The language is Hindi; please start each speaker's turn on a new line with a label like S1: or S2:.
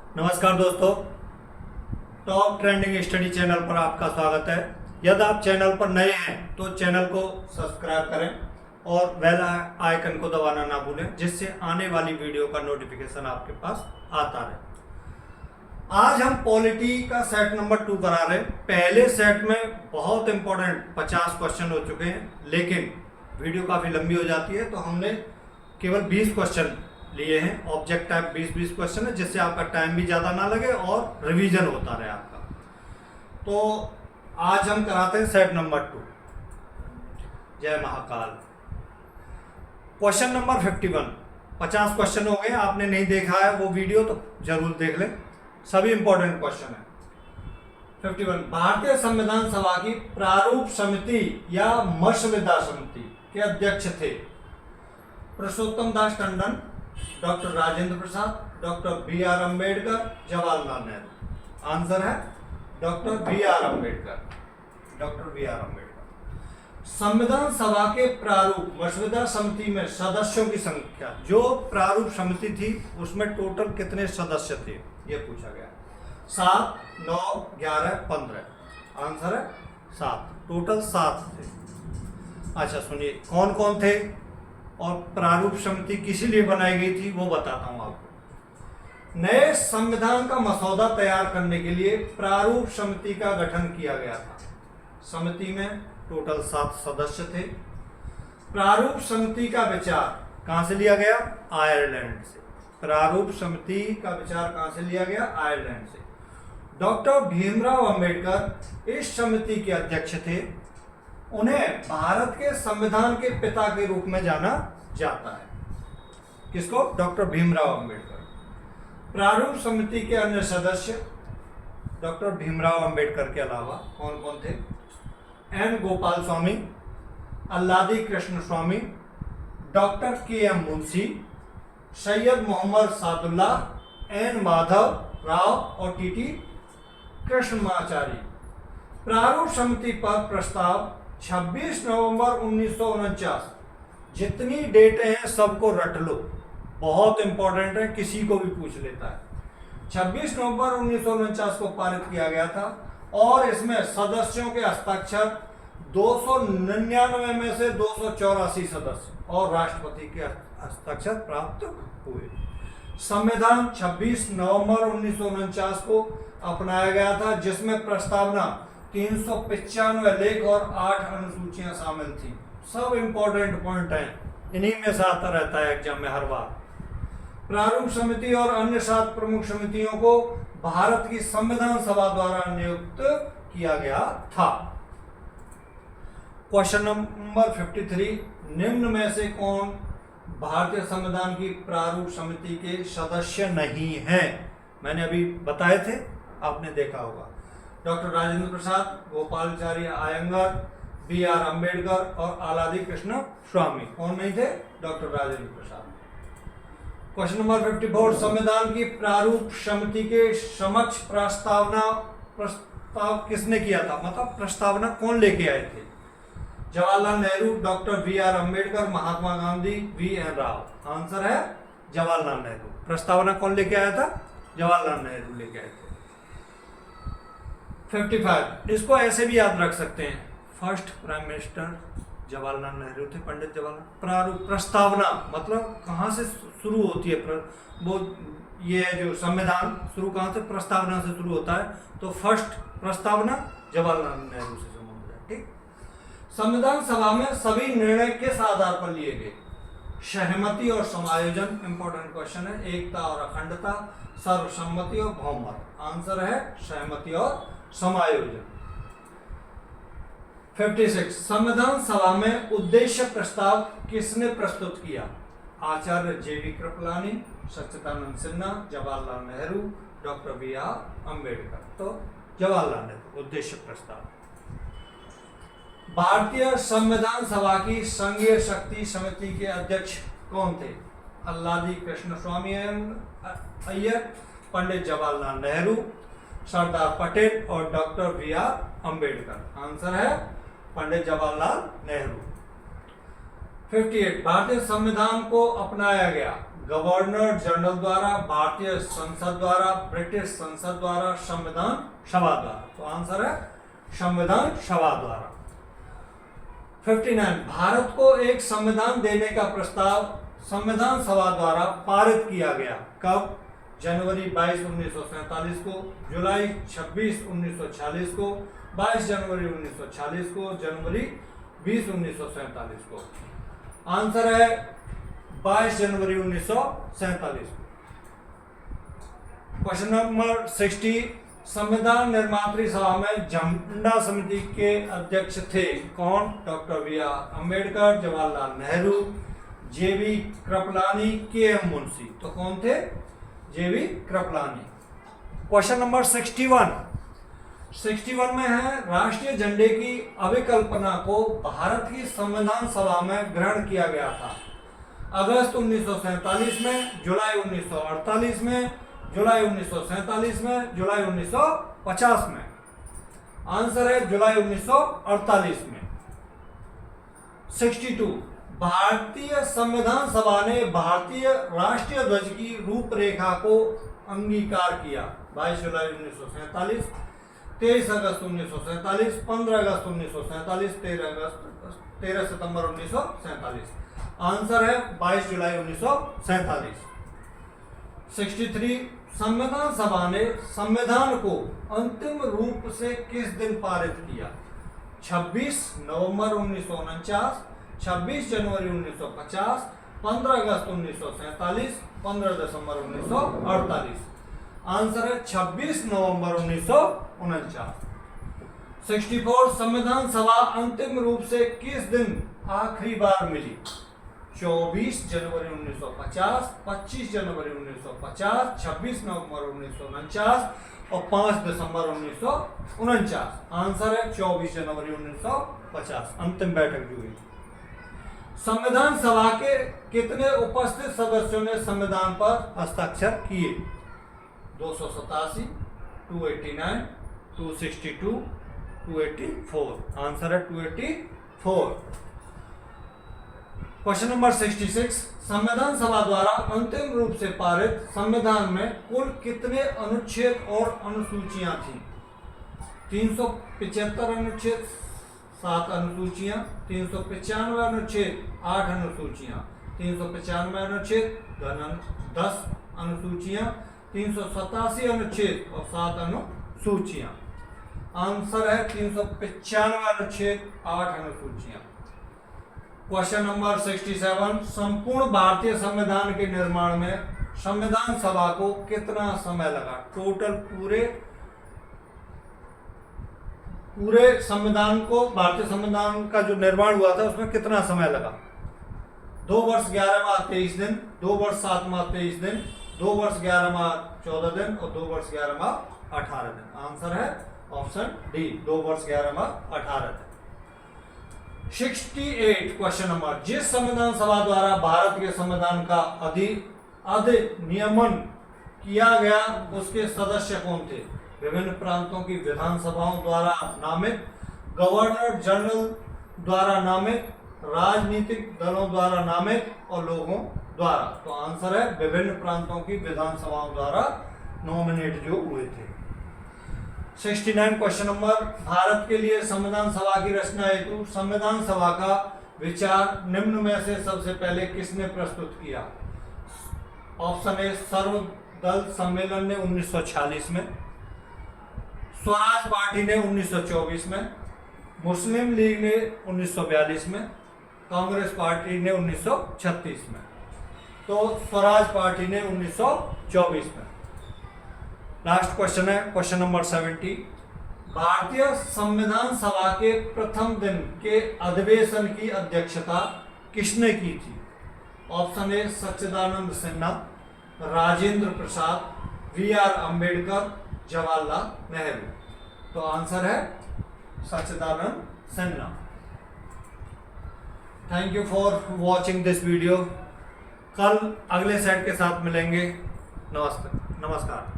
S1: नमस्कार दोस्तों, टॉप ट्रेंडिंग स्टडी चैनल पर आपका स्वागत है। यदि आप चैनल पर नए हैं तो चैनल को सब्सक्राइब करें और बेल आइकन को दबाना ना भूलें, जिससे आने वाली वीडियो का नोटिफिकेशन आपके पास आता रहे। आज हम पॉलिटी का सेट नंबर 2 करा रहे हैं। पहले सेट में बहुत इंपॉर्टेंट 50 क्वेश्चन हो चुके हैं, लेकिन वीडियो काफ़ी लंबी हो जाती है तो हमने केवल 20 क्वेश्चन लिए हैं। ऑब्जेक्ट टाइप 20 क्वेश्चन है, जिससे आपका टाइम भी ज़्यादा ना लगे और रिवीजन होता रहे आपका। तो आज हम कराते हैं सेट नंबर 2। जय महाकाल। Question number 51। 50 क्वेश्चन हो गए। आपने नहीं देखा है वो वीडियो तो जरूर देख लें, सभी इंपॉर्टेंट क्वेश्चन है। 51। भारतीय संविधान सभा की प्रारूप समिति या मसविदा समिति के अध्यक्ष थे Purushottam Das Tandon, doctor Rajendra Prasad, doctor B R. Ambedkar, Jawaharlal Nehru. Answer है doctor B R. Ambedkar. Doctor B R. Ambedkar. संविधान सभा के प्रारूप मसविदा समिति में सदस्यों की संख्या, जो प्रारूप समिति थी उसमें टोटल कितने सदस्य थे ये पूछा गया। 7, 9, 11, 15। आंसर है 7। टोटल 7 थे। अच्छा सुनिए कौन कौन थे और प्रारूप समिति किस लिए बनाई गई थी वो बताता हूं आपको। नए संविधान का मसौदा तैयार करने के लिए प्रारूप समिति का गठन किया गया था। समिति में टोटल 7 सदस्य थे। प्रारूप समिति का विचार कहां से लिया गया? आयरलैंड से। प्रारूप समिति का विचार कहां से लिया गया? आयरलैंड से। डॉक्टर भीमराव अंबेडकर इस समिति के अध्यक्ष थे। उन्हें भारत के संविधान के पिता के रूप में जाना जाता है। किसको? डॉक्टर भीमराव अंबेडकर। प्रारूप समिति के अन्य सदस्य डॉक्टर भीमराव अंबेडकर के अलावा कौन कौन थे? N Gopal Swami, Alladi Krishna Swami, doctor K M. Munshi, Syed Mohammad Saadulla, N Madhav Rao और टी.टी. कृष्णमाचारी। प्रारूप समिति पर प्रस्ताव 26 नवंबर 1949। जितनी डेटें हैं सबको रट लो, बहुत इंपॉर्टेंट है, किसी को भी पूछ लेता है। 26 नवंबर 1949 को पारित किया गया था और इसमें सदस्यों के हस्ताक्षर 299 में से 284 सदस्य और राष्ट्रपति के हस्ताक्षर प्राप्त हुए। संविधान 26 नवंबर 1949 को अपनाया गया था, जिसमें प्रस्तावना 395 लेख और 8 अनुसूचियां शामिल थी। सब इंपॉर्टेंट पॉइंट हैं, इन्हीं में से आता रहता है एग्जाम में हर बार। प्रारूप समिति और अन्य 7 प्रमुख समितियों को भारत की संविधान सभा द्वारा नियुक्त किया गया था। Question number 53। निम्न में से कौन भारतीय संविधान की प्रारूप समिति के सदस्य नहीं हैं? मैंने अभी बताए थे, आपने देखा होगा। Doctor Rajendra Prasad, Gopalachari Iyengar, B R. अम्बेडकर और अल्लादी कृष्ण स्वामी। कौन नहीं थे? Doctor Rajendra Prasad. Question number 54। संविधान की प्रारूप समिति के समक्ष प्रस्ताव किसने किया था? मतलब प्रस्तावना कौन लेके आए थे? Jawaharlal Nehru, doctor B R. Ambedkar, Mahatma Gandhi, V N. Rao. Answer है जवाहरलाल नेहरू। प्रस्तावना कौन लेके आया था? जवाहरलाल नेहरू लेके आए थे। 55। इसको ऐसे भी याद रख सकते हैं, first prime minister Jawaharlal Nehru थे, पंडित जवाहरलाल। प्रारूप प्रस्तावना मतलब कहाँ से शुरू होती है? वो ये है जो संविधान शुरू कहाँ से? प्रस्तावना से शुरू होता है। तो फर्स्ट प्रस्तावना जवाहरलाल नेहरू से संबंधित है। ठीक। संविधान सभा में सभी निर्णय किस आधार पर लिए गए? सहमति और समायोजन। इंपॉर्टेंट क्वेश्चन है। एकता और अखंडता, सर्वसम्मति और बहुमत। आंसर है सहमति और समायोजन। 56। संविधान सभा में उद्देश्य प्रस्ताव किसने प्रस्तुत किया? आचार्य जे.बी. कृपलानी, सच्चिदानंद सिन्हा, जवाहरलाल नेहरू, डॉक्टर बी.आर. अम्बेडकर। तो जवाहरलाल नेहरू। उद्देश्य प्रस्ताव। भारतीय संविधान सभा की संघीय शक्ति समिति के अध्यक्ष कौन थे? अल्लादी कृष्ण स्वामी अय्यर, पंडित जवाहरलाल नेहरू, सरदार पटेल और डॉक्टर बी.आर. अम्बेडकर। आंसर है पंडित जवाहरलाल नेहरू। 58। भारतीय संविधान को अपनाया गया गवर्नर जनरल द्वारा, भारतीय संसद द्वारा, ब्रिटिश संसद द्वारा, संविधान सभा द्वारा। तो आंसर है संविधान सभा द्वारा। 59 भारत को एक संविधान देने का प्रस्ताव संविधान सभा द्वारा पारित किया गया। कब? जनवरी 22 1947 को, जुलाई 26 1946 को, 22 जनवरी 1946 को, जनवरी 20 1947 को। आंसर है 22 जनवरी 1947। क्वेश्चन नंबर 60 संविधान निर्मात्री सभा में झंडा समिति के अध्यक्ष थे कौन? Doctor B.R. Ambedkar, Jawaharlal Nehru, J.B. Kripalani, K.M. Munshi. तो कौन थे? J.B. कृपलानी। क्वेश्चन नंबर 61 में है राष्ट्रीय झंडे की अभिकल्पना को भारत की संविधान सभा में ग्रहण किया गया था। अगस्त 1947 में, जुलाई 1948 में, जुलाई 1947 में, जुलाई 1950 में। आंसर है जुलाई 1948 में। 62 भारतीय संविधान सभा ने भारतीय राष्ट्रीय ध्वज की रूपरेखा को अंगीकार किया। 22 जुलाई 1947, 23 अगस्त 1947, 15 अगस्त 1947, 13 सितंबर 1947। आंसर है 22 जुलाई 1947। 63 संविधान सभा ने संविधान को अंतिम रूप से किस दिन पारित किया? 26 नवंबर 1949, 26 जनवरी 1950, 15 अगस्त 1947, 15 दिसंबर 1948। आंसर है 26 नवंबर 1949। 64 संविधान सभा अंतिम रूप से किस दिन आखिरी बार मिली? 24 जनवरी 1950, 25 जनवरी 1950, 26 नवंबर 1949 और 5 दिसंबर 1949। आंसर है 24 जनवरी 1950 अंतिम बैठक जो हुई। संविधान सभा के कितने उपस्थित सदस्यों ने संविधान पर हस्ताक्षर किए? 287, 289, 262, 284। आंसर है 284। क्वेश्चन नंबर 66 संविधान सभा द्वारा अंतिम रूप से पारित संविधान में कुल कितने अनुच्छेद और अनुसूचियां थी? 375 अनुच्छेद, 7 अनुसूचियां, 395 अनुच्छेद, 8 अनुसूचियां, 395 अनुच्छेद, 10 अनुसूचियां, 387 अनुच्छेद और 7 अनुसूचियां। आंसर है 395 अनुच्छेद, 8 अनुसूचियां। क्वेश्चन नंबर 67 संपूर्ण भारतीय संविधान के निर्माण में संविधान सभा को कितना समय लगा? टोटल पूरे संविधान को, भारतीय संविधान का जो निर्माण हुआ था उसमें कितना समय लगा? 2 वर्ष 11 माह 23 दिन, 2 वर्ष 7 माह 23 दिन, 2 वर्ष 11 माह 14 दिन और 2 वर्ष 11 माह 18 दिन। आंसर है ऑप्शन डी, 2 वर्ष 11 माह 18 दिन। 68 क्वेश्चन नंबर जिस संविधान सभा द्वारा भारत के संविधान का अधिनियमन किया गया उसके सदस्य कौन थे? विभिन्न प्रांतों की विधानसभाओं द्वारा नामित, गवर्नर जनरल द्वारा नामित, राजनीतिक दलों द्वारा नामित और लोगों द्वारा। तो आंसर है विभिन्न प्रांतों की विधानसभाओं द्वारा नॉमिनेट जो हुए थे। 69 क्वेश्चन नंबर भारत के लिए संविधान सभा की रचना हेतु संविधान सभा का विचार निम्न में से सबसे पहले किसने प्रस्तुत किया? ऑप्शन ए सर्वदल सम्मेलन ने 1946 में, स्वराज पार्टी ने 1924 में, मुस्लिम लीग ने 1942 में, कांग्रेस पार्टी ने 1936 में। तो स्वराज पार्टी ने 1924 में। लास्ट क्वेश्चन है क्वेश्चन नंबर 70 भारतीय संविधान सभा के प्रथम दिन के अधिवेशन की अध्यक्षता किसने की थी? Option A Sachchidanand Sinha, Rajendra Prasad, B.R. Ambedkar, Jawaharlal Nehru. तो आंसर है Sachchidanand Sinha. Thank you for watching this video. कल अगले सेट के साथ मिलेंगे। नमस्कार।